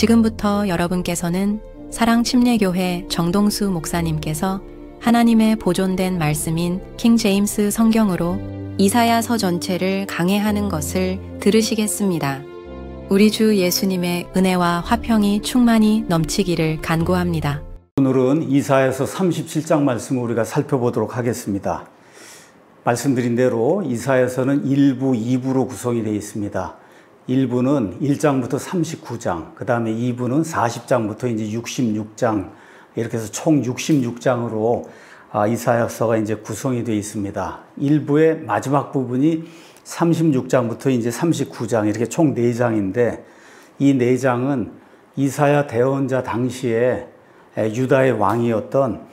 지금부터 여러분께서는 사랑침례교회 정동수 목사님께서 하나님의 보존된 말씀인 킹 제임스 성경으로 이사야서 전체를 강해하는 것을 들으시겠습니다. 우리 주 예수님의 은혜와 화평이 충만히 넘치기를 간구합니다. 오늘은 이사야서 37장 말씀을 우리가 살펴보도록 하겠습니다. 말씀드린 대로 이사야서는 1부, 2부로 구성이 되어 있습니다. 1부는 1장부터 39장, 그 다음에 2부는 40장부터 이제 66장, 이렇게 해서 총 66장으로 이사야서가 이제 구성이 되어 있습니다. 1부의 마지막 부분이 36장부터 이제 39장, 이렇게 총 4장인데, 이 4장은 이사야 대언자 당시에 유다의 왕이었던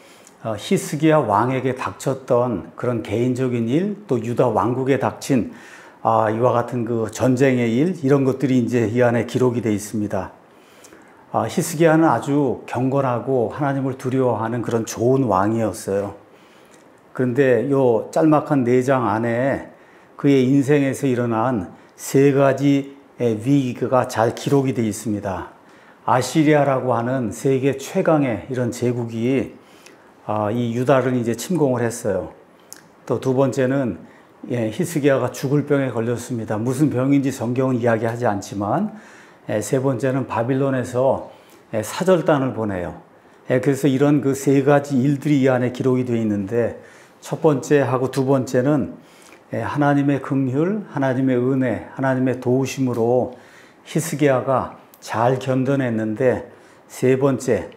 히스기야 왕에게 닥쳤던 그런 개인적인 일, 또 유다 왕국에 닥친 이와 같은 그 전쟁의 일, 이런 것들이 이제 이 안에 기록이 되어 있습니다. 히스기야는 아주 경건하고 하나님을 두려워하는 그런 좋은 왕이었어요. 그런데 요 짤막한 4장 안에 그의 인생에서 일어난 3가지 위기가 잘 기록이 되어 있습니다. 아시리아라고 하는 세계 최강의 이런 제국이 이 유다를 이제 침공을 했어요. 또 두 번째는 히스기야가 죽을 병에 걸렸습니다. 무슨 병인지 성경은 이야기하지 않지만, 세 번째는 바빌론에서 사절단을 보내요. 그래서 이런 그 3가지 일들이 이 안에 기록이 되어 있는데, 첫 번째하고 두 번째는 하나님의 긍휼, 하나님의 은혜, 하나님의 도우심으로 히스기야가 잘 견뎌냈는데, 세 번째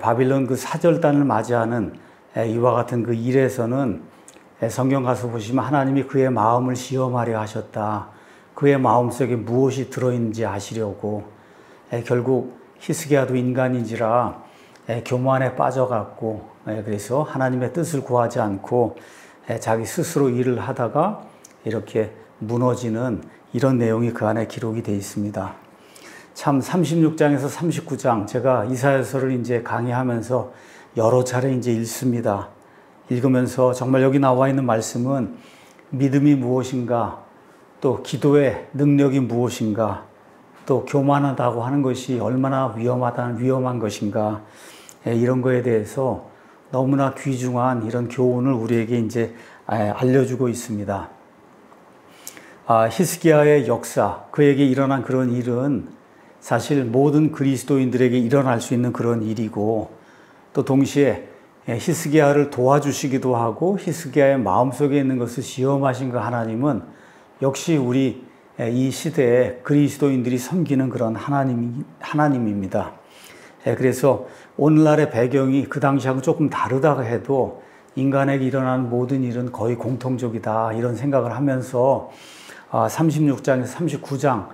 바빌론 그 사절단을 맞이하는 이와 같은 그 일에서는 성경 가서 보시면 하나님이 그의 마음을 시험하려 하셨다. 그의 마음속에 무엇이 들어있는지 아시려고. 결국 히스기야도 인간인지라 교만에 빠져갔고, 그래서 하나님의 뜻을 구하지 않고 자기 스스로 일을 하다가 이렇게 무너지는 이런 내용이 그 안에 기록이 되어 있습니다. 참 36장에서 39장 제가 이사야서를 이제 강의하면서 여러 차례 이제 읽습니다. 읽으면서 정말 여기 나와 있는 말씀은 믿음이 무엇인가, 또 기도의 능력이 무엇인가, 또 교만하다고 하는 것이 얼마나 위험한 것인가, 이런 거에 대해서 너무나 귀중한 이런 교훈을 우리에게 이제 알려주고 있습니다. 히스기야의 역사, 그에게 일어난 그런 일은 사실 모든 그리스도인들에게 일어날 수 있는 그런 일이고, 또 동시에 히스기야를 도와주시기도 하고 히스기야의 마음속에 있는 것을 시험하신 그 하나님은 역시 우리 이 시대에 그리스도인들이 섬기는 그런 하나님입니다. 그래서 오늘날의 배경이 그 당시하고 조금 다르다고 해도 인간에게 일어나는 모든 일은 거의 공통적이다, 이런 생각을 하면서 36장에서 39장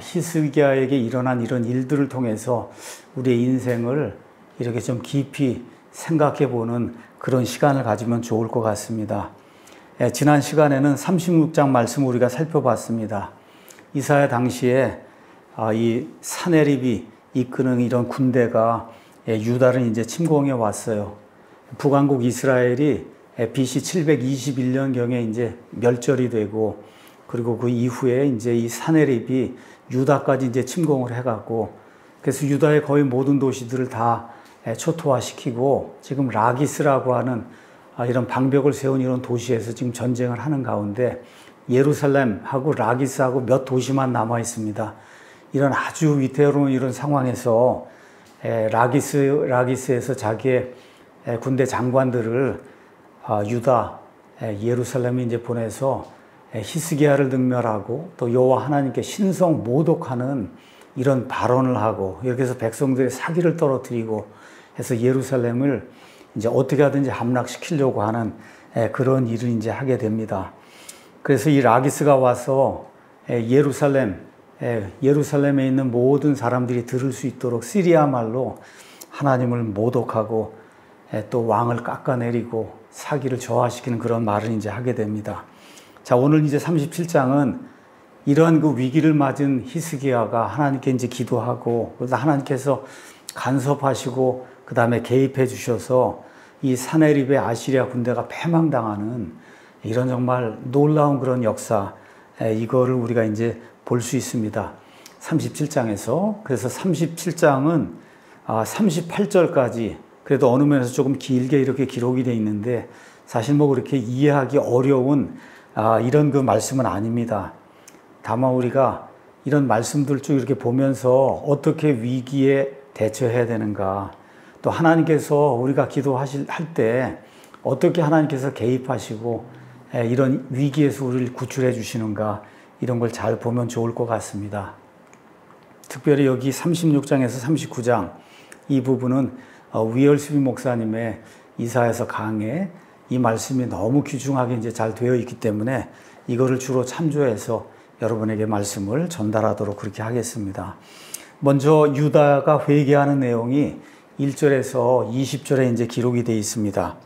히스기야에게 일어난 이런 일들을 통해서 우리의 인생을 이렇게 좀 깊이 생각해-보는 그런 시간을 가지면 좋을 것 같습니다. 지난 시간에는 36장 말씀을 우리가 살펴봤습니다. 이사야 당시에 이 사네립이 이끄는 이런 군대가 유다를 이제 침공해 왔어요. 북왕국 이스라엘이 BC 721년경에 이제 멸절이 되고, 그리고 그 이후에 이제 이 사네립이 유다까지 이제 침공을 해갖고, 그래서 유다의 거의 모든 도시들을 다 초토화시키고, 지금 라기스라고 하는 이런 방벽을 세운 이런 도시에서 지금 전쟁을 하는 가운데 예루살렘하고 라기스하고 몇 도시만 남아 있습니다. 이런 아주 위태로운 이런 상황에서 라기스에서 자기의 군대 장관들을 유다, 예루살렘에 이제 보내서 히스기야를 능멸하고 또 여호와 하나님께 신성 모독하는 이런 발언을 하고, 이렇게 해서 백성들의 사기를 떨어뜨리고 해서 예루살렘을 이제 어떻게 하든지 함락시키려고 하는 그런 일을 이제 하게 됩니다. 그래서 이 라기스가 와서 예루살렘에 있는 모든 사람들이 들을 수 있도록 시리아 말로 하나님을 모독하고 또 왕을 깎아내리고 사기를 저하시키는 그런 말을 이제 하게 됩니다. 자, 오늘 이제 37장은 이러한 그 위기를 맞은 히스기야가 하나님께 이제 기도하고, 그래서 하나님께서 간섭하시고 그 다음에 개입해 주셔서 이 사네립의 아시리아 군대가 패망당하는 이런 정말 놀라운 그런 역사, 이거를 우리가 이제 볼 수 있습니다. 37장에서. 그래서 37장은 38절까지 그래도 어느 면에서 조금 길게 이렇게 기록이 되어 있는데 사실 뭐 그렇게 이해하기 어려운 이런 그 말씀은 아닙니다. 다만 우리가 이런 말씀들 쭉 이렇게 보면서 어떻게 위기에 대처해야 되는가, 또 하나님께서 우리가 기도할 때 어떻게 하나님께서 개입하시고 이런 위기에서 우리를 구출해 주시는가, 이런 걸 잘 보면 좋을 것 같습니다. 특별히 여기 36장에서 39장 이 부분은 위얼스비 목사님의 이사야서 강해 이 말씀이 너무 귀중하게 이제 잘 되어 있기 때문에 이거를 주로 참조해서 여러분에게 말씀을 전달하도록 그렇게 하겠습니다. 먼저 유다가 회개하는 내용이 1절에서 20절에 이제 기록이 되어 있습니다.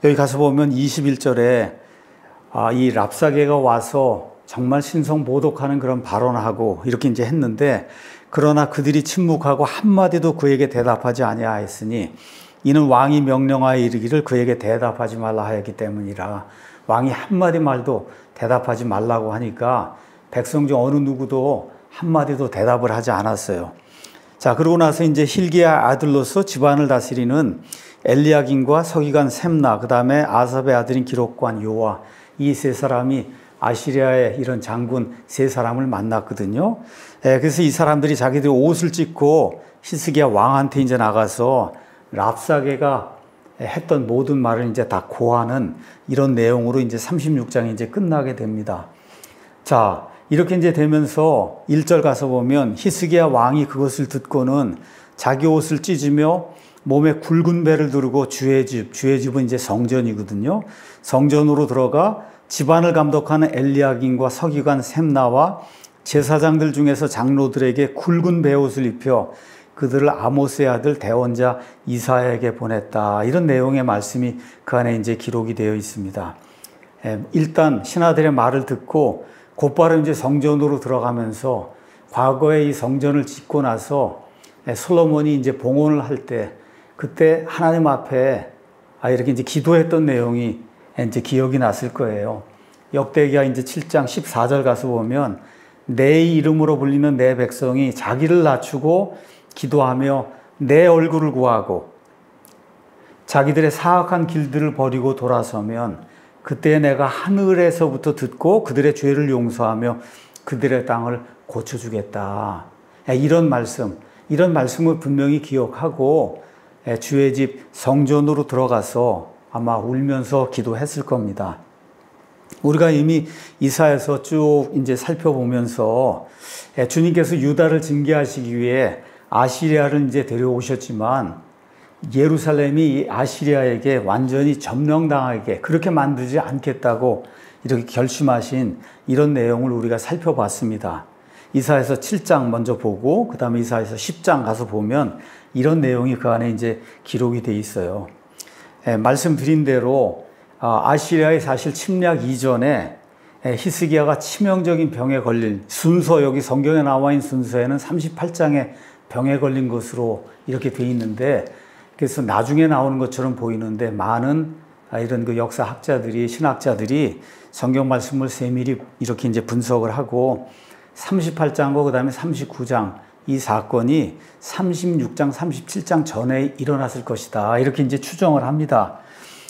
여기 가서 보면 21절에 이 랍사게가 와서 정말 신성모독하는 그런 발언을 하고 이렇게 이제 했는데, 그러나 그들이 침묵하고 한마디도 그에게 대답하지 아니하였으니 이는 왕이 명령하여 이르기를 그에게 대답하지 말라 하였기 때문이라. 왕이 한마디 말도 대답하지 말라고 하니까 백성 중 어느 누구도 한마디도 대답을 하지 않았어요. 자, 그러고 나서 이제 hil기야 아들로서 집안을 다스리는 엘리야김과 서기관 셈나, 그 다음에 아삽의 아들인 기록관 요아, 이 세 사람이 아시리아의 이런 장군 세 사람을 만났거든요. 그래서 이 사람들이 자기들이 옷을 찢고 히스기야 왕한테 이제 나가서 랍사게가 했던 모든 말을 이제 다 고하는 이런 내용으로 이제 36장이 이제 끝나게 됩니다. 자, 이렇게 이제 되면서 1절 가서 보면 히스기야 왕이 그것을 듣고는 자기 옷을 찢으며 몸에 굵은 배를 두르고 주의 집은 이제 성전이거든요. 성전으로 들어가 집안을 감독하는 엘리야김과 서기관 셈나와 제사장들 중에서 장로들에게 굵은 베옷을 입혀 그들을 아모스의 아들 대원자 이사야에게 보냈다. 이런 내용의 말씀이 그 안에 이제 기록이 되어 있습니다. 일단 신하들의 말을 듣고 곧바로 이제 성전으로 들어가면서 과거에 이 성전을 짓고 나서 솔로몬이 이제 봉헌을 할 때 그때 하나님 앞에 이렇게 이제 기도했던 내용이 이제 기억이 났을 거예요. 역대기야 이제 7장 14절 가서 보면 내 이름으로 불리는 내 백성이 자기를 낮추고 기도하며 내 얼굴을 구하고 자기들의 사악한 길들을 버리고 돌아서면 그때 내가 하늘에서부터 듣고 그들의 죄를 용서하며 그들의 땅을 고쳐주겠다. 이런 말씀을 분명히 기억하고 주의 집 성전으로 들어가서 아마 울면서 기도했을 겁니다. 우리가 이미 이사야서 쭉 이제 살펴보면서 주님께서 유다를 징계하시기 위해 아시리아를 이제 데려오셨지만 예루살렘이 아시리아에게 완전히 점령당하게 그렇게 만들지 않겠다고 이렇게 결심하신 이런 내용을 우리가 살펴봤습니다. 이사야서 7장 먼저 보고 그 다음에 이사야서 10장 가서 보면 이런 내용이 그 안에 이제 기록이 돼 있어요. 말씀드린 대로 아시리아의 사실 침략 이전에 히스기야가 치명적인 병에 걸린 순서, 여기 성경에 나와 있는 순서에는 38장에 병에 걸린 것으로 이렇게 돼 있는데, 그래서 나중에 나오는 것처럼 보이는데 많은 이런 그 역사학자들이, 신학자들이 성경 말씀을 세밀히 이렇게 이제 분석을 하고 38장과 그 다음에 39장 이 사건이 36장, 37장 전에 일어났을 것이다. 이렇게 이제 추정을 합니다.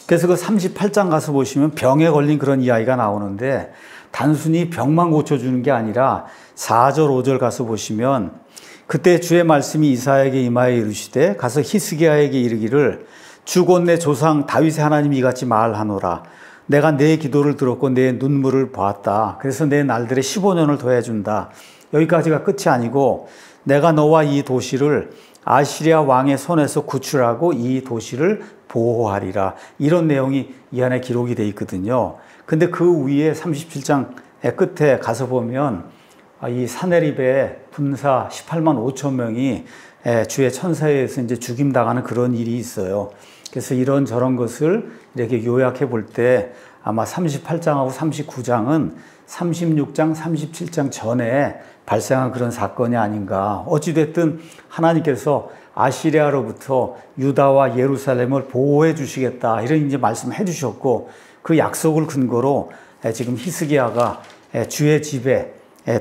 그래서 그 38장 가서 보시면 병에 걸린 그런 이야기가 나오는데 단순히 병만 고쳐주는 게 아니라 4절, 5절 가서 보시면 그때 주의 말씀이 이사야에게 임하여 이르시되 가서 히스기야에게 이르기를 주 곧 내 조상 다윗의 하나님이 이같이 말하노라. 내가 내 기도를 들었고 내 눈물을 보았다. 그래서 내 날들에 15년을 더해준다. 여기까지가 끝이 아니고 내가 너와 이 도시를 아시리아 왕의 손에서 구출하고 이 도시를 보호하리라. 이런 내용이 이 안에 기록이 되어 있거든요. 근데 그 위에 37장의 끝에 가서 보면 이 사네립의 군사 18만 5천 명이 주의 천사에 의해서 이제 죽임당하는 그런 일이 있어요. 그래서 이런 저런 것을 이렇게 요약해 볼 때 아마 38장하고 39장은 36장, 37장 전에 발생한 그런 사건이 아닌가. 어찌됐든 하나님께서 아시리아로부터 유다와 예루살렘을 보호해 주시겠다. 이런 이제 말씀해 주셨고 그 약속을 근거로 지금 히스기야가 주의 집에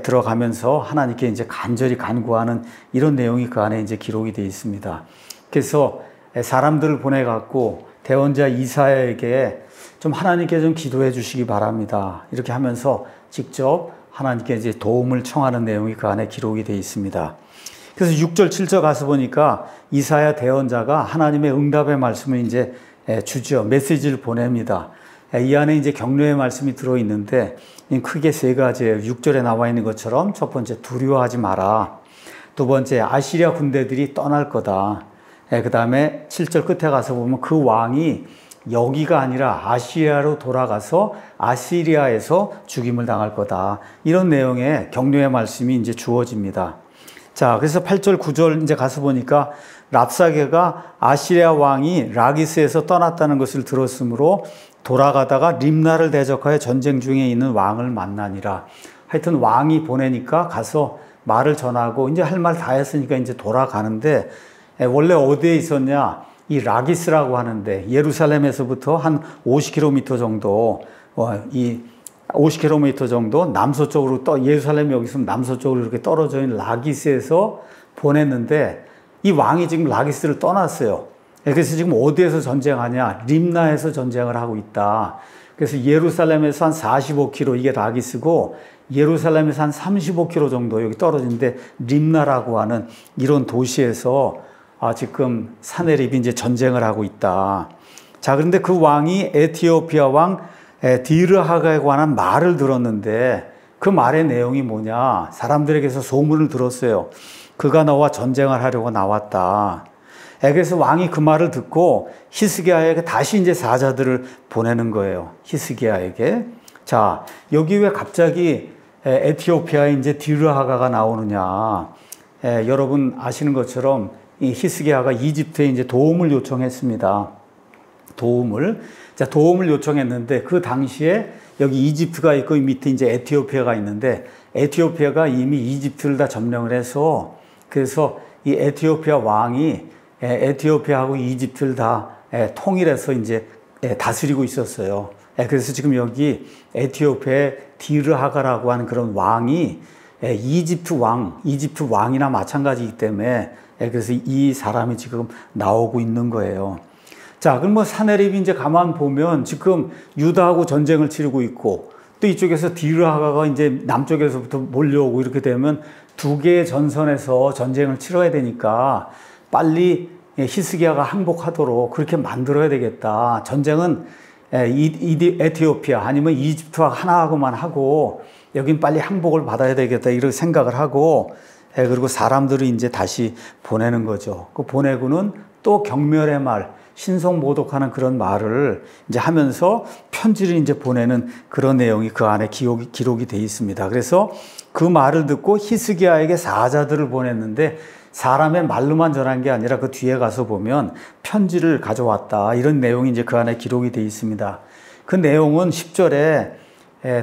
들어가면서 하나님께 이제 간절히 간구하는 이런 내용이 그 안에 이제 기록이 되어 있습니다. 그래서 사람들을 보내갖고 대언자 이사야에게 좀 하나님께 좀 기도해 주시기 바랍니다. 이렇게 하면서 직접 하나님께 이제 도움을 청하는 내용이 그 안에 기록이 되어 있습니다. 그래서 6절, 7절 가서 보니까 이사야 대언자가 하나님의 응답의 말씀을 이제 주죠. 메시지를 보냅니다. 이 안에 이제 격려의 말씀이 들어있는데 크게 세 가지예요. 6절에 나와 있는 것처럼 첫 번째 두려워하지 마라. 두 번째 아시리아 군대들이 떠날 거다. 그 다음에 7절 끝에 가서 보면 그 왕이 여기가 아니라 아시리아로 돌아가서 아시리아에서 죽임을 당할 거다. 이런 내용의 격려의 말씀이 이제 주어집니다. 자, 그래서 8절, 9절 이제 가서 보니까 랍사게가 아시리아 왕이 라기스에서 떠났다는 것을 들었으므로 돌아가다가 림나를 대적하여 전쟁 중에 있는 왕을 만나니라. 하여튼 왕이 보내니까 가서 말을 전하고 이제 할 말 다 했으니까 이제 돌아가는데 원래 어디에 있었냐? 이 라기스라고 하는데 예루살렘에서부터 한 50km 정도, 50km 정도 남서쪽으로 예루살렘이 여기 있으면 남서쪽으로 이렇게 떨어져 있는 라기스에서 보냈는데 이 왕이 지금 라기스를 떠났어요. 그래서 지금 어디에서 전쟁하냐? 림나에서 전쟁을 하고 있다. 그래서 예루살렘에서 한 45km, 이게 라기스고 예루살렘에서 한 35km 정도 여기 떨어지는데 림나라고 하는 이런 도시에서 지금 사네립이 이제 전쟁을 하고 있다. 자, 그런데 그 왕이 에티오피아 왕 디르하가에 관한 말을 들었는데 그 말의 내용이 뭐냐? 사람들에게서 소문을 들었어요. 그가 너와 전쟁을 하려고 나왔다. 그래서 왕이 그 말을 듣고 히스기야에게 다시 이제 사자들을 보내는 거예요. 히스기야에게. 자, 여기 왜 갑자기 에티오피아에 이제 디르하가가 나오느냐? 여러분 아시는 것처럼 이 히스기야가 이집트에 이제 도움을 요청했습니다. 도움을 요청했는데 그 당시에 여기 이집트가 있고 밑에 이제 에티오피아가 있는데 에티오피아가 이미 이집트를 다 점령을 해서 그래서 이 에티오피아 왕이 에티오피아하고 이집트를 다 통일해서 이제 다스리고 있었어요. 그래서 지금 여기 에티오피아의 디르하가라고 하는 그런 왕이 이집트 왕이나 마찬가지이기 때문에 그래서 이 사람이 지금 나오고 있는 거예요. 자, 그럼 뭐 사네립이 이제 가만 보면 지금 유다하고 전쟁을 치르고 있고 또 이쪽에서 디르하가가 이제 남쪽에서부터 몰려오고 이렇게 되면 두 개의 전선에서 전쟁을 치러야 되니까 빨리 히스기야가 항복하도록 그렇게 만들어야 되겠다. 전쟁은 에티오피아 아니면 이집트와 하나하고만 하고 여긴 빨리 항복을 받아야 되겠다 이렇게 생각을 하고 그리고 사람들을 이제 다시 보내는 거죠. 그 보내고는 또 경멸의 말, 신성모독하는 그런 말을 이제 하면서 편지를 이제 보내는 그런 내용이 그 안에 기록이 돼 있습니다. 그래서 그 말을 듣고 히스기야에게 사자들을 보냈는데 사람의 말로만 전한 게 아니라 그 뒤에 가서 보면 편지를 가져왔다. 이런 내용이 이제 그 안에 기록이 돼 있습니다. 그 내용은 10절에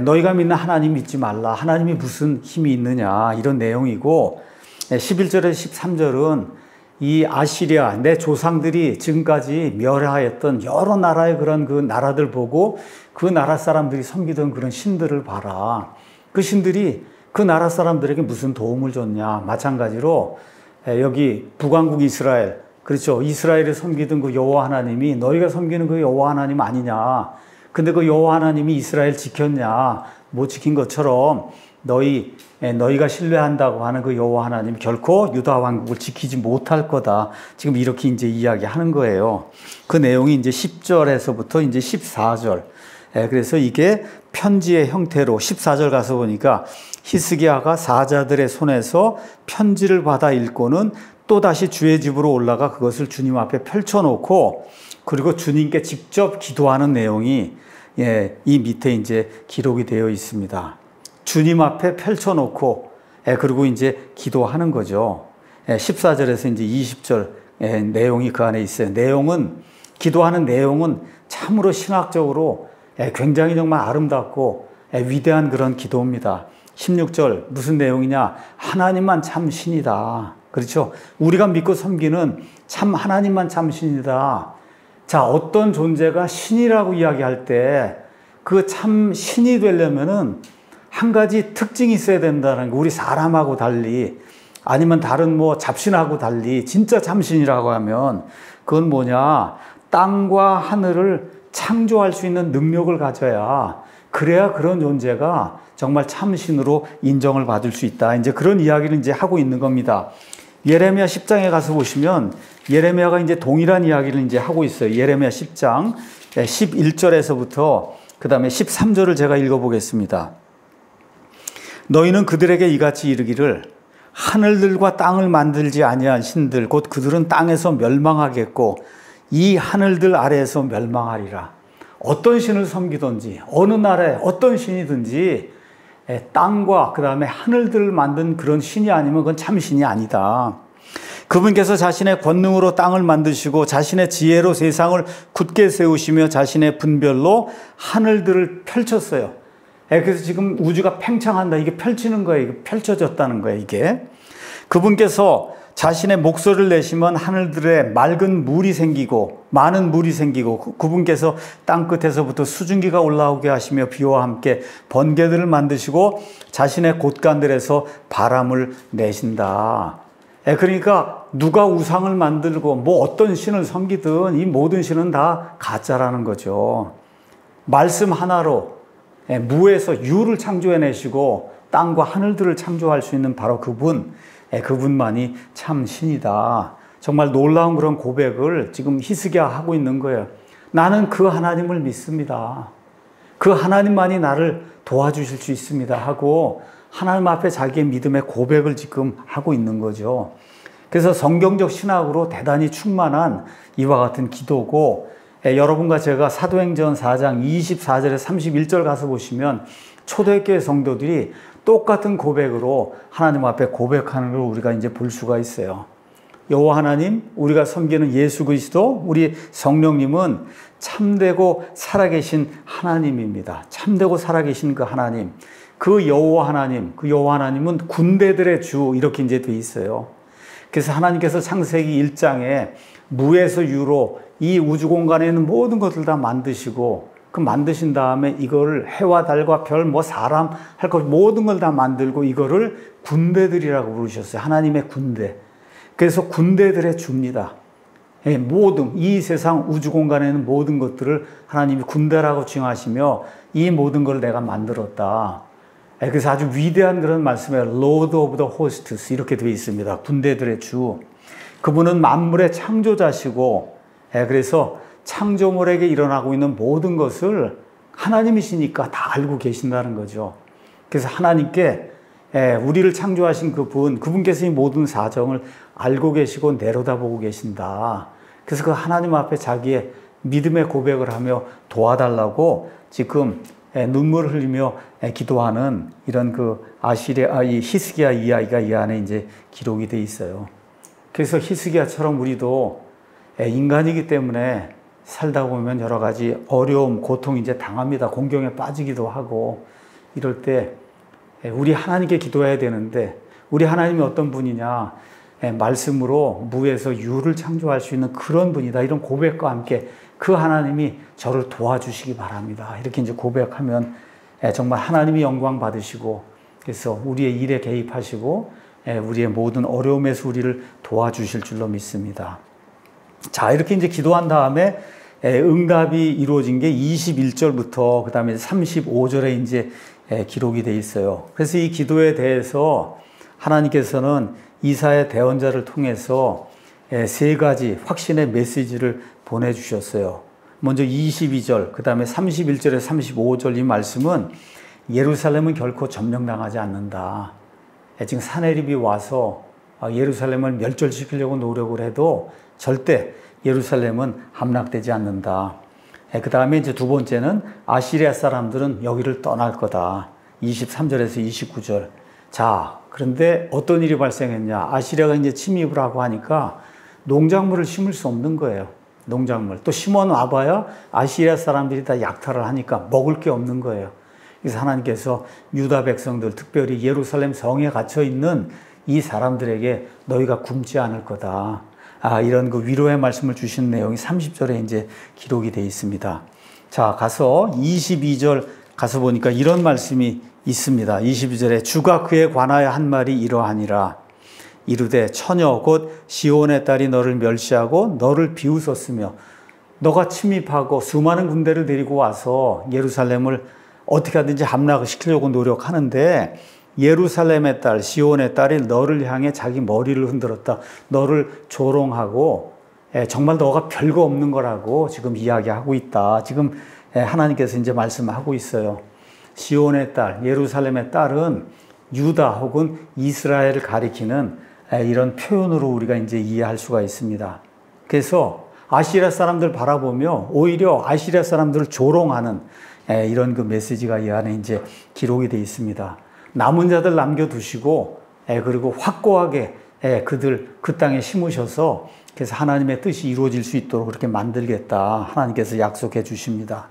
너희가 믿는 하나님 믿지 말라. 하나님이 무슨 힘이 있느냐. 이런 내용이고 11절에서 13절은 이 아시리아, 내 조상들이 지금까지 멸하였던 여러 나라의 그런 그 나라들 보고 그 나라 사람들이 섬기던 그런 신들을 봐라. 그 신들이 그 나라 사람들에게 무슨 도움을 줬냐. 마찬가지로 여기 북왕국 이스라엘, 그렇죠. 이스라엘을 섬기던 그 여호와 하나님이 너희가 섬기는 그 여호와 하나님 아니냐. 근데 그 여호와 하나님이 이스라엘 지켰냐. 못 지킨 것처럼 너희가 신뢰한다고 하는 그 여호와 하나님 결코 유다 왕국을 지키지 못할 거다. 지금 이렇게 이제 이야기하는 거예요. 그 내용이 이제 10절에서부터 이제 14절. 그래서 이게 편지의 형태로 14절 가서 보니까 히스기야가 사자들의 손에서 편지를 받아 읽고는 또다시 주의 집으로 올라가 그것을 주님 앞에 펼쳐놓고 그리고 주님께 직접 기도하는 내용이 이 밑에 이제 기록이 되어 있습니다. 주님 앞에 펼쳐놓고 그리고 이제 기도하는 거죠. 14절에서 이제 20절 내용이 그 안에 있어요. 기도하는 내용은 참으로 신학적으로 굉장히 정말 아름답고 위대한 그런 기도입니다. 16절 무슨 내용이냐? 하나님만 참 신이다. 그렇죠? 우리가 믿고 섬기는 참 하나님만 참 신이다. 자, 어떤 존재가 신이라고 이야기할 때 그 참 신이 되려면은 한 가지 특징이 있어야 된다는 거. 우리 사람하고 달리 아니면 다른 뭐 잡신하고 달리 진짜 참신이라고 하면 그건 뭐냐? 땅과 하늘을 창조할 수 있는 능력을 가져야 그래야 그런 존재가 정말 참신으로 인정을 받을 수 있다. 이제 그런 이야기를 이제 하고 있는 겁니다. 예레미야 10장에 가서 보시면 예레미야가 이제 동일한 이야기를 이제 하고 있어요. 예레미야 10장 11절에서부터 그 다음에 13절을 제가 읽어보겠습니다. 너희는 그들에게 이같이 이르기를 하늘들과 땅을 만들지 아니한 신들 곧 그들은 땅에서 멸망하겠고 이 하늘들 아래에서 멸망하리라. 어떤 신을 섬기든지 어느 나라에 어떤 신이든지 땅과 그 다음에 하늘들을 만든 그런 신이 아니면 그건 참 신이 아니다. 그분께서 자신의 권능으로 땅을 만드시고 자신의 지혜로 세상을 굳게 세우시며 자신의 분별로 하늘들을 펼쳤어요. 그래서 지금 우주가 팽창한다. 이게 펼치는 거예요. 이게 펼쳐졌다는 거예요. 이게. 그분께서 자신의 목소리를 내시면 하늘들에 맑은 물이 생기고 많은 물이 생기고 그분께서 땅끝에서부터 수증기가 올라오게 하시며 비와 함께 번개들을 만드시고 자신의 곳간들에서 바람을 내신다. 그러니까 누가 우상을 만들고 뭐 어떤 신을 섬기든 이 모든 신은 다 가짜라는 거죠. 말씀 하나로 무에서 유를 창조해내시고 땅과 하늘들을 창조할 수 있는 바로 그분만이 참 신이다. 정말 놀라운 그런 고백을 지금 히스기야 하고 있는 거예요. 나는 그 하나님을 믿습니다. 그 하나님만이 나를 도와주실 수 있습니다 하고 하나님 앞에 자기의 믿음의 고백을 지금 하고 있는 거죠. 그래서 성경적 신학으로 대단히 충만한 이와 같은 기도고 여러분과 제가 사도행전 4장 24절에 31절 가서 보시면 초대교회 성도들이 똑같은 고백으로 하나님 앞에 고백하는 걸 우리가 이제 볼 수가 있어요. 여호와 하나님, 우리가 섬기는 예수 그리스도, 우리 성령님은 참되고 살아계신 하나님입니다. 참되고 살아계신 그 하나님, 그 여호와 하나님은 군대들의 주 이렇게 이제 돼 있어요. 그래서 하나님께서 창세기 1장에 무에서 유로 이 우주 공간에 있는 모든 것들 다 만드시고 그 만드신 다음에 이거를 해와 달과 별 뭐 사람 할 것 모든 걸 다 만들고 이거를 군대들이라고 부르셨어요. 하나님의 군대. 그래서 군대들의 주입니다. 모든 이 세상 우주 공간에 있는 모든 것들을 하나님이 군대라고 칭하시며 이 모든 걸 내가 만들었다. 그래서 아주 위대한 그런 말씀에 Lord of the Hosts 이렇게 되어 있습니다. 군대들의 주. 그분은 만물의 창조자시고 그래서 창조물에게 일어나고 있는 모든 것을 하나님이시니까 다 알고 계신다는 거죠. 그래서 하나님께 우리를 창조하신 그분께서 이 모든 사정을 알고 계시고 내려다보고 계신다. 그래서 그 하나님 앞에 자기의 믿음의 고백을 하며 도와달라고 지금 눈물을 흘리며 기도하는 이런 이 히스기야 이야기가 이 안에 이제 기록이 돼 있어요. 그래서 히스기야처럼 우리도 인간이기 때문에 살다 보면 여러 가지 어려움, 고통 이제 당합니다. 공경에 빠지기도 하고 이럴 때 우리 하나님께 기도해야 되는데 우리 하나님이 어떤 분이냐? 말씀으로 무에서 유를 창조할 수 있는 그런 분이다. 이런 고백과 함께 그 하나님이 저를 도와주시기 바랍니다. 이렇게 이제 고백하면 정말 하나님이 영광 받으시고 그래서 우리의 일에 개입하시고 우리의 모든 어려움에서 우리를 도와주실 줄로 믿습니다. 자, 이렇게 이제 기도한 다음에 응답이 이루어진 게 21절부터 그 다음에 35절에 이제 기록이 돼 있어요. 그래서 이 기도에 대해서 하나님께서는 이사야 대언자를 통해서 세 가지 확신의 메시지를 보내주셨어요. 먼저 22절, 그 다음에 31절에 35절 이 말씀은 예루살렘은 결코 점령당하지 않는다. 지금 사내립이 와서 예루살렘을 멸절시키려고 노력을 해도 절대 예루살렘은 함락되지 않는다. 그 다음에 이제 두 번째는 아시리아 사람들은 여기를 떠날 거다. 23절에서 29절. 자, 그런데 어떤 일이 발생했냐. 아시리아가 이제 침입을 하고 하니까 농작물을 심을 수 없는 거예요. 농작물. 또 심어 놔봐야 아시리아 사람들이 다 약탈을 하니까 먹을 게 없는 거예요. 그래서 하나님께서 유다 백성들, 특별히 예루살렘 성에 갇혀 있는 이 사람들에게 너희가 굶지 않을 거다. 이런 그 위로의 말씀을 주신 내용이 30절에 이제 기록이 되어 있습니다. 자, 가서 22절 가서 보니까 이런 말씀이 있습니다. 22절에 주가 그에 관하여 한 말이 이러하니라. 이르되 처녀 곧 시온의 딸이 너를 멸시하고 너를 비웃었으며 너가 침입하고 수많은 군대를 데리고 와서 예루살렘을 어떻게 하든지 함락을 시키려고 노력하는데 예루살렘의 딸 시온의 딸이 너를 향해 자기 머리를 흔들었다. 너를 조롱하고 정말 너가 별거 없는 거라고 지금 이야기하고 있다. 지금 하나님께서 이제 말씀하고 있어요. 시온의 딸, 예루살렘의 딸은 유다 혹은 이스라엘을 가리키는 이런 표현으로 우리가 이제 이해할 수가 있습니다. 그래서 아시리아 사람들 바라보며 오히려 아시리아 사람들을 조롱하는 이런 그 메시지가 이 안에 이제 기록이 되어 있습니다. 남은 자들 남겨두시고 그리고 확고하게 그들 그 땅에 심으셔서 그래서 하나님의 뜻이 이루어질 수 있도록 그렇게 만들겠다. 하나님께서 약속해 주십니다.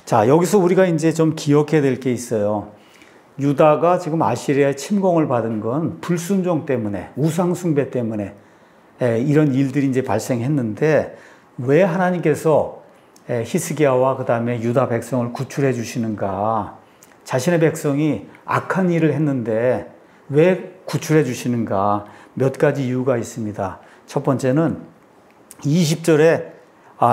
자, 여기서 우리가 이제 좀 기억해야 될 게 있어요. 유다가 지금 아시리아의 침공을 받은 건 불순종 때문에, 우상숭배 때문에 이런 일들이 이제 발생했는데 왜 하나님께서 히스기야와 그 다음에 유다 백성을 구출해 주시는가? 자신의 백성이 악한 일을 했는데 왜 구출해 주시는가? 몇 가지 이유가 있습니다. 첫 번째는 20절에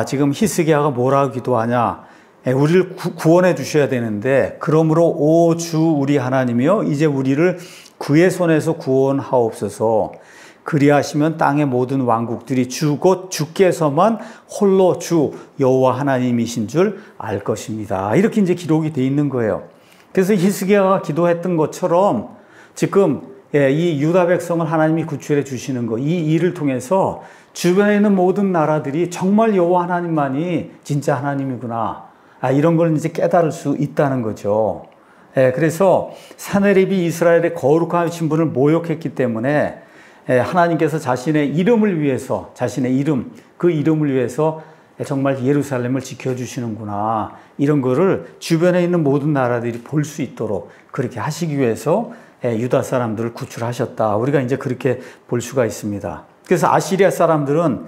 지금 히스기야가 뭐라고 기도하냐? 우리를 구원해 주셔야 되는데 그러므로 오 주 우리 하나님이여 이제 우리를 그의 손에서 구원하옵소서. 그리하시면 땅의 모든 왕국들이 주 곧 주께서만 홀로 주 여호와 하나님이신 줄 알 것입니다. 이렇게 이제 기록이 돼 있는 거예요. 그래서 히스기야가 기도했던 것처럼 지금 이 유다 백성을 하나님이 구출해 주시는 거, 이 일을 통해서 주변에 있는 모든 나라들이 정말 여호와 하나님만이 진짜 하나님이구나. 이런 걸 이제 깨달을 수 있다는 거죠. 그래서 사내립이 이스라엘의 거룩하신 분을 모욕했기 때문에 하나님께서 자신의 이름을 위해서, 자신의 이름, 그 이름을 위해서 정말 예루살렘을 지켜주시는구나. 이런 거를 주변에 있는 모든 나라들이 볼 수 있도록 그렇게 하시기 위해서 유다 사람들을 구출하셨다. 우리가 이제 그렇게 볼 수가 있습니다. 그래서 아시리아 사람들은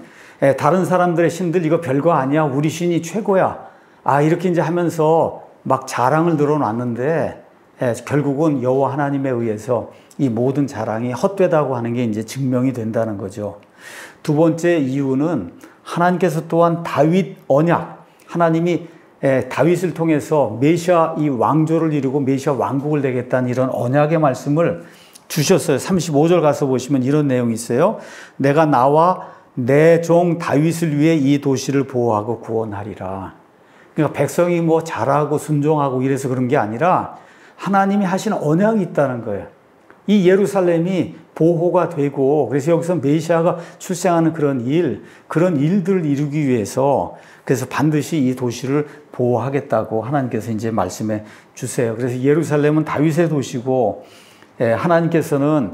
다른 사람들의 신들 이거 별거 아니야. 우리 신이 최고야. 이렇게 이제 하면서 막 자랑을 늘어놨는데 결국은 여호와 하나님에 의해서 이 모든 자랑이 헛되다고 하는 게 이제 증명이 된다는 거죠. 두 번째 이유는 하나님께서 또한 다윗 언약, 하나님이 다윗을 통해서 메시아 이 왕조를 이루고 메시아 왕국을 되겠다는 이런 언약의 말씀을 주셨어요. 35절 가서 보시면 이런 내용이 있어요. 내가 나와 내 종 다윗을 위해 이 도시를 보호하고 구원하리라. 그러니까 백성이 뭐 잘하고 순종하고 이래서 그런 게 아니라 하나님이 하신 언약이 있다는 거예요. 이 예루살렘이 보호가 되고 그래서 여기서 메시아가 출생하는 그런 일들을 이루기 위해서 그래서 반드시 이 도시를 보호하겠다고 하나님께서 이제 말씀해 주세요. 그래서 예루살렘은 다윗의 도시고 하나님께서는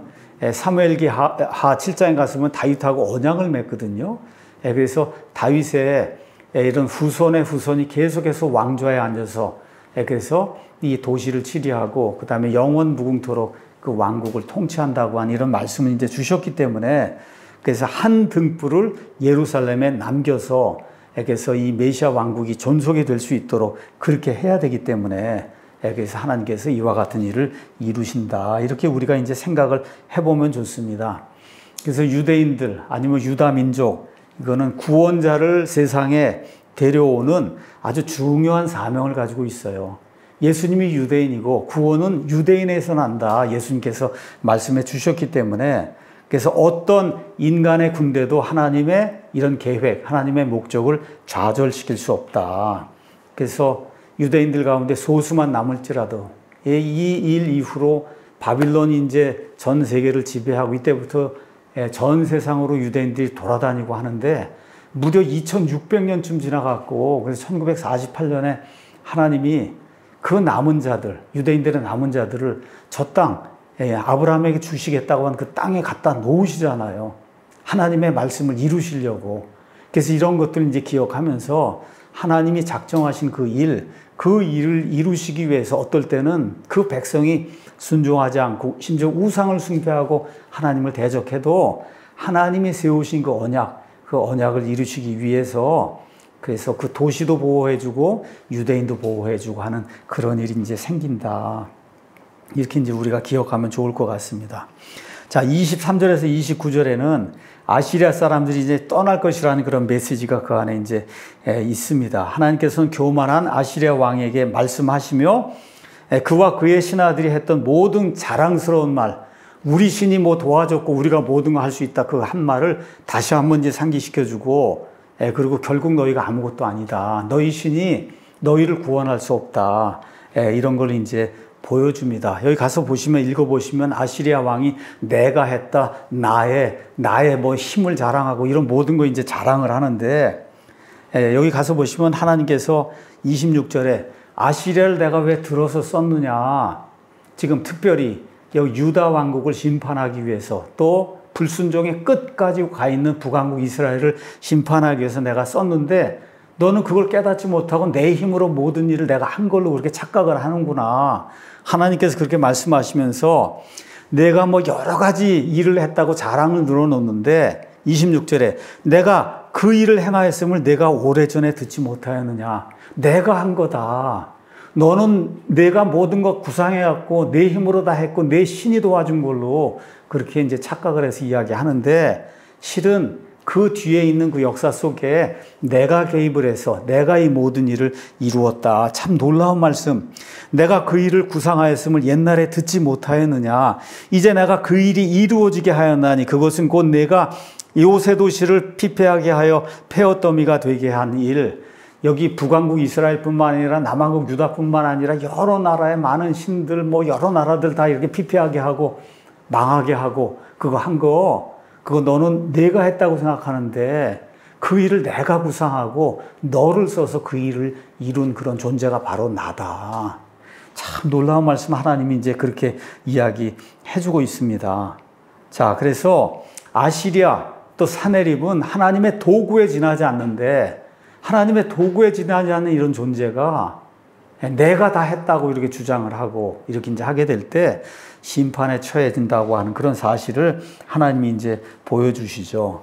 사무엘기 하 7장에 가서면 다윗하고 언약을 맺거든요. 그래서 다윗의 이런 후손의 후손이 계속해서 왕좌에 앉아서 그래서 이 도시를 치리하고 그 다음에 영원 무궁토록 그 왕국을 통치한다고 하는 이런 말씀을 이제 주셨기 때문에 그래서 한 등불을 예루살렘에 남겨서 그래서 이 메시아 왕국이 존속이 될 수 있도록 그렇게 해야 되기 때문에 그래서 하나님께서 이와 같은 일을 이루신다. 이렇게 우리가 이제 생각을 해보면 좋습니다. 그래서 유대인들 아니면 유다 민족 이거는 구원자를 세상에 데려오는 아주 중요한 사명을 가지고 있어요. 예수님이 유대인이고 구원은 유대인에서 난다. 예수님께서 말씀해 주셨기 때문에 그래서 어떤 인간의 군대도 하나님의 이런 계획, 하나님의 목적을 좌절시킬 수 없다. 그래서 유대인들 가운데 소수만 남을지라도 이 일 이후로 바빌론이 이제 전 세계를 지배하고 이때부터 전 세상으로 유대인들이 돌아다니고 하는데 무려 2600년쯤 지나갔고 그래서 1948년에 하나님이 그 남은 자들, 유대인들의 남은 자들을 저 땅, 아브라함에게 주시겠다고 한 그 땅에 갖다 놓으시잖아요. 하나님의 말씀을 이루시려고. 그래서 이런 것들을 이제 기억하면서 하나님이 작정하신 그 일을 이루시기 위해서 어떨 때는 그 백성이 순종하지 않고 심지어 우상을 숭배하고 하나님을 대적해도 하나님이 세우신 그 언약을 이루시기 위해서 그래서 그 도시도 보호해주고 유대인도 보호해주고 하는 그런 일이 이제 생긴다. 이렇게 이제 우리가 기억하면 좋을 것 같습니다. 자, 23절에서 29절에는 아시리아 사람들이 이제 떠날 것이라는 그런 메시지가 그 안에 이제 있습니다. 하나님께서는 교만한 아시리아 왕에게 말씀하시며 그와 그의 신하들이 했던 모든 자랑스러운 말, 우리 신이 뭐 도와줬고 우리가 모든 거 할 수 있다, 그 한 말을 다시 한번 이제 상기시켜주고, 그리고 결국 너희가 아무것도 아니다, 너희 신이 너희를 구원할 수 없다, 이런 걸 이제 보여줍니다. 여기 가서 보시면, 읽어보시면 아시리아 왕이 내가 했다, 나의 뭐 힘을 자랑하고 이런 모든 거 이제 자랑을 하는데, 여기 가서 보시면 하나님께서 26절에 아시리아를 내가 왜 들어서 썼느냐, 지금 특별히 여기 유다 왕국을 심판하기 위해서, 또 불순종의 끝까지 가 있는 북왕국 이스라엘을 심판하기 위해서 내가 썼는데 너는 그걸 깨닫지 못하고 내 힘으로 모든 일을 내가 한 걸로 그렇게 착각을 하는구나. 하나님께서 그렇게 말씀하시면서 내가 뭐 여러 가지 일을 했다고 자랑을 늘어놓는데 26절에 내가 그 일을 행하였음을 내가 오래전에 듣지 못하였느냐. 내가 한 거다. 너는 내가 모든 것 구상해갖고 내 힘으로 다 했고 내 신이 도와준 걸로 그렇게 이제 착각을 해서 이야기하는데, 실은 그 뒤에 있는 그 역사 속에 내가 개입을 해서 내가 이 모든 일을 이루었다. 참 놀라운 말씀. 내가 그 일을 구상하였음을 옛날에 듣지 못하였느냐. 이제 내가 그 일이 이루어지게 하였나니 그것은 곧 내가 요새 도시를 피폐하게 하여 폐허더미가 되게 한 일. 여기 북왕국 이스라엘뿐만 아니라 남왕국 유다뿐만 아니라 여러 나라의 많은 신들, 뭐 여러 나라들 다 이렇게 피폐하게 하고 망하게 하고 그거 한 거, 그거 너는 내가 했다고 생각하는데 그 일을 내가 구상하고 너를 써서 그 일을 이룬 그런 존재가 바로 나다. 참 놀라운 말씀 하나님이 이제 그렇게 이야기해주고 있습니다. 자, 그래서 아시리아 또 사네립은 하나님의 도구에 지나지 않는데, 하나님의 도구에 지나지 않는 이런 존재가 내가 다 했다고 이렇게 주장을 하고 이렇게 이제 하게 될 때 심판에 처해진다고 하는 그런 사실을 하나님이 이제 보여주시죠.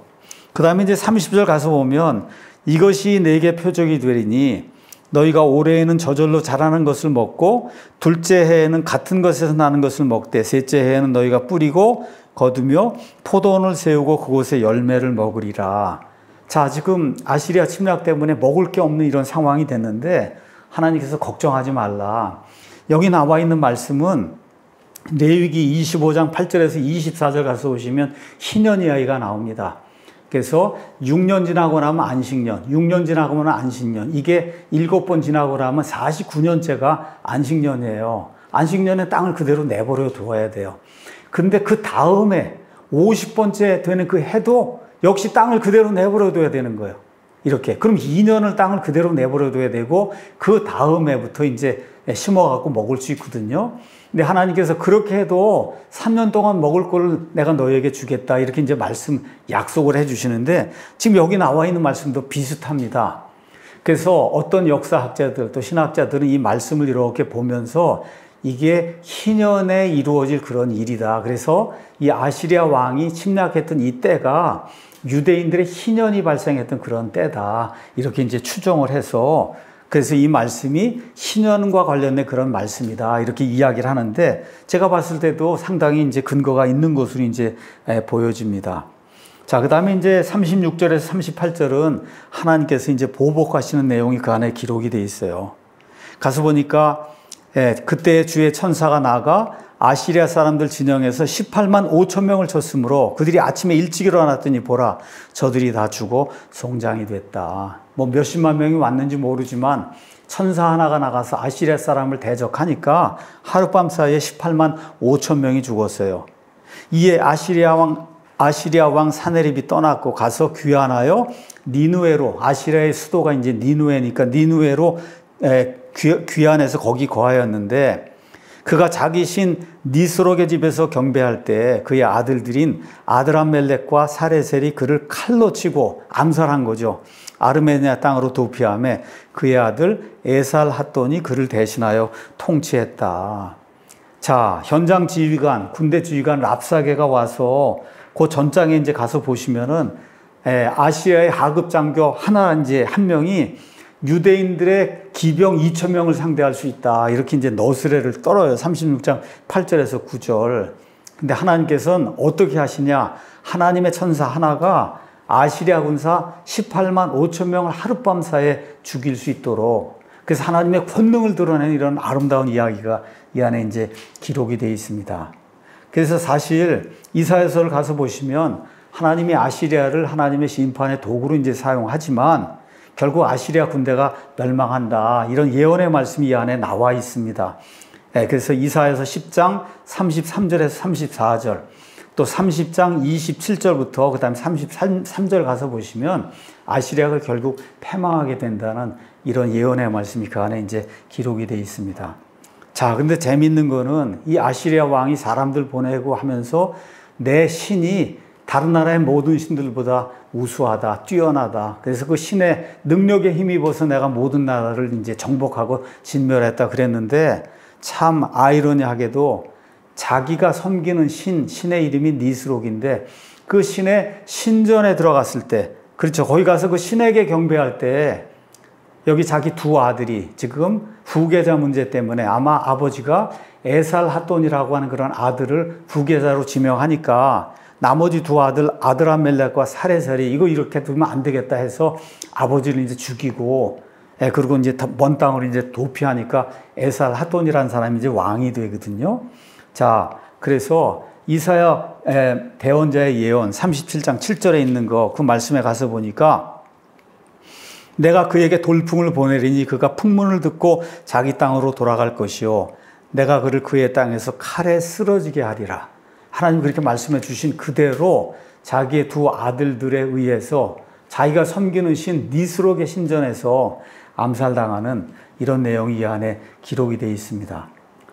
그 다음에 이제 30절 가서 보면 이것이 내게 표적이 되리니 너희가 올해에는 저절로 자라는 것을 먹고 둘째 해에는 같은 것에서 나는 것을 먹되 셋째 해에는 너희가 뿌리고 거두며 포도원을 세우고 그곳에 열매를 먹으리라. 자, 지금 아시리아 침략 때문에 먹을 게 없는 이런 상황이 됐는데 하나님께서 걱정하지 말라. 여기 나와 있는 말씀은 레위기 25장 8절에서 24절 가서 보시면 희년 이야기가 나옵니다. 그래서 6년 지나고 나면 안식년, 6년 지나고 나면 안식년, 이게 7번 지나고 나면 49년째가 안식년이에요. 안식년에 땅을 그대로 내버려 두어야 돼요. 근데 그 다음에 50번째 되는 그 해도 역시 땅을 그대로 내버려 둬야 되는 거예요. 이렇게. 그럼 2년을 땅을 그대로 내버려 둬야 되고 그 다음에부터 이제 심어갖고 먹을 수 있거든요. 근데 하나님께서 그렇게 해도 3년 동안 먹을 걸 내가 너에게 주겠다. 이렇게 이제 약속을 해주시는데 지금 여기 나와 있는 말씀도 비슷합니다. 그래서 어떤 역사학자들 또 신학자들은 이 말씀을 이렇게 보면서 이게 희년에 이루어질 그런 일이다. 그래서 이 아시리아 왕이 침략했던 이 때가 유대인들의 희년이 발생했던 그런 때다. 이렇게 이제 추정을 해서 그래서 이 말씀이 희년과 관련된 그런 말씀이다. 이렇게 이야기를 하는데 제가 봤을 때도 상당히 이제 근거가 있는 것으로 이제 보여집니다. 자, 그 다음에 이제 36절에서 38절은 하나님께서 이제 보복하시는 내용이 그 안에 기록이 되어 있어요. 가서 보니까 그때 주의 천사가 나가 아시리아 사람들 진영에서 18만 5천 명을 쳤으므로 그들이 아침에 일찍 일어났더니 보라 저들이 다 죽어 송장이 됐다. 뭐 몇십만 명이 왔는지 모르지만 천사 하나가 나가서 아시리아 사람을 대적하니까 하룻밤 사이에 18만 5천 명이 죽었어요. 이에 아시리아 왕 사네립이 떠났고 가서 귀환하여 니누에로, 아시리아의 수도가 이제 니누에니까 니누에로 귀환해서 거기 거하였는데 그가 자기 신 니스록의 집에서 경배할 때 그의 아들들인 아드람멜렉과 사레셀이 그를 칼로 치고 암살한 거죠. 아르메니아 땅으로 도피하며 그의 아들 에살핫돈이 그를 대신하여 통치했다. 자, 현장 지휘관, 군대 지휘관 랍사게가 와서 그 전장에 이제 가서 보시면은 아시아의 하급 장교 하나 이제 한 명이 유대인들의 기병 2,000명을 상대할 수 있다. 이렇게 이제 너스레를 떨어요. 36장 8절에서 9절. 근데 하나님께서는 어떻게 하시냐? 하나님의 천사 하나가 아시리아 군사 18만 5천 명을 하룻밤 사이에 죽일 수 있도록, 그래서 하나님의 권능을 드러내는 이런 아름다운 이야기가 이 안에 이제 기록이 되어 있습니다. 그래서 사실 이사야서를 가서 보시면 하나님이 아시리아를 하나님의 심판의 도구로 이제 사용하지만 결국 아시리아 군대가 멸망한다. 이런 예언의 말씀이 이 안에 나와 있습니다. 그래서 이사야서 10장 33절에서 34절, 또 30장 27절부터 그 다음에 33절 가서 보시면 아시리아가 결국 패망하게 된다는 이런 예언의 말씀이 그 안에 이제 기록이 되어 있습니다. 자, 근데 재밌는 거는 이 아시리아 왕이 사람들 보내고 하면서 내 신이 다른 나라의 모든 신들보다 우수하다, 뛰어나다. 그래서 그 신의 능력에 힘입어서 내가 모든 나라를 이제 정복하고 진멸했다 그랬는데, 참 아이러니하게도 자기가 섬기는 신의 이름이 니스록인데 그 신의 신전에 들어갔을 때, 그렇죠. 거기 가서 그 신에게 경배할 때 여기 자기 두 아들이 지금 후계자 문제 때문에 아마 아버지가 에살핫돈이라고 하는 그런 아들을 후계자로 지명하니까 나머지 두 아들 아드람멜렉과 사레살이 이거 이렇게 두면 안 되겠다 해서 아버지를 이제 죽이고, 그리고 이제 먼 땅으로 이제 도피하니까 에살핫돈이라는 사람이 이제 왕이 되거든요. 자, 그래서 이사야 대언자의 예언 37장 7절에 있는 거, 그 말씀에 가서 보니까 내가 그에게 돌풍을 보내리니 그가 풍문을 듣고 자기 땅으로 돌아갈 것이요 내가 그를 그의 땅에서 칼에 쓰러지게 하리라. 하나님 그렇게 말씀해 주신 그대로 자기의 두 아들들에 의해서 자기가 섬기는 신 니스록의 신전에서 암살당하는 이런 내용이 이 안에 기록이 되어 있습니다.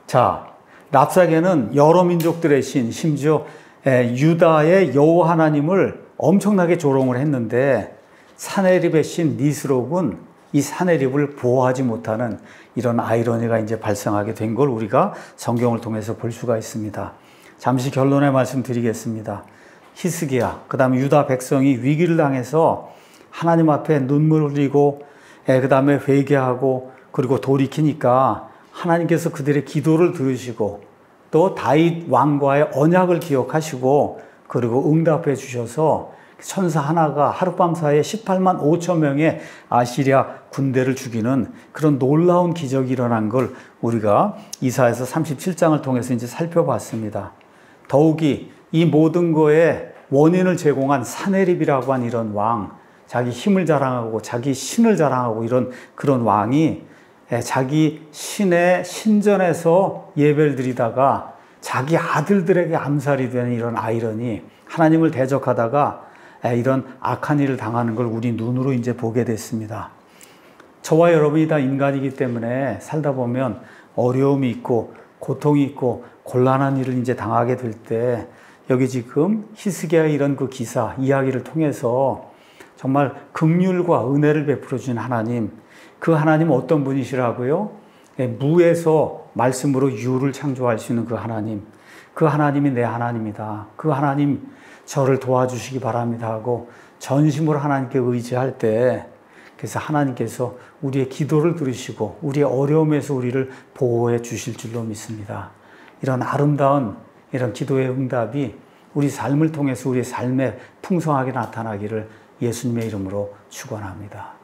자, 랍사게는 여러 민족들의 신, 심지어 유다의 여호와 하나님을 엄청나게 조롱을 했는데 사네립의 신 니스록은 이 사네립을 보호하지 못하는 이런 아이러니가 이제 발생하게 된 걸 우리가 성경을 통해서 볼 수가 있습니다. 잠시 결론의 말씀 드리겠습니다. 히스기야, 그 다음에 유다 백성이 위기를 당해서 하나님 앞에 눈물을 흘리고 그 다음에 회개하고 그리고 돌이키니까 하나님께서 그들의 기도를 들으시고 또 다윗 왕과의 언약을 기억하시고 그리고 응답해 주셔서 천사 하나가 하룻밤 사이에 18만 5천 명의 아시리아 군대를 죽이는 그런 놀라운 기적이 일어난 걸 우리가 이사야서 37장을 통해서 이제 살펴봤습니다. 더욱이 이 모든 거에 원인을 제공한 사네립이라고 한 이런 왕, 자기 힘을 자랑하고 자기 신을 자랑하고 이런 그런 왕이 자기 신의 신전에서 예배를 드리다가 자기 아들들에게 암살이 되는 이런 아이러니, 하나님을 대적하다가 이런 악한 일을 당하는 걸 우리 눈으로 이제 보게 됐습니다. 저와 여러분이 다 인간이기 때문에 살다 보면 어려움이 있고 고통이 있고 곤란한 일을 이제 당하게 될 때 여기 지금 히스기야의 이런 그 기사 이야기를 통해서 정말 긍휼과 은혜를 베풀어 주신 하나님, 그 하나님 어떤 분이시라고요? 무에서 말씀으로 유를 창조할 수 있는 그 하나님, 그 하나님이 내 하나님이다. 그 하나님 저를 도와주시기 바랍니다 하고 전심으로 하나님께 의지할 때, 그래서 하나님께서 우리의 기도를 들으시고 우리의 어려움에서 우리를 보호해 주실 줄로 믿습니다. 이런 아름다운 이런 기도의 응답이 우리 삶을 통해서 우리의 삶에 풍성하게 나타나기를 예수님의 이름으로 축원합니다.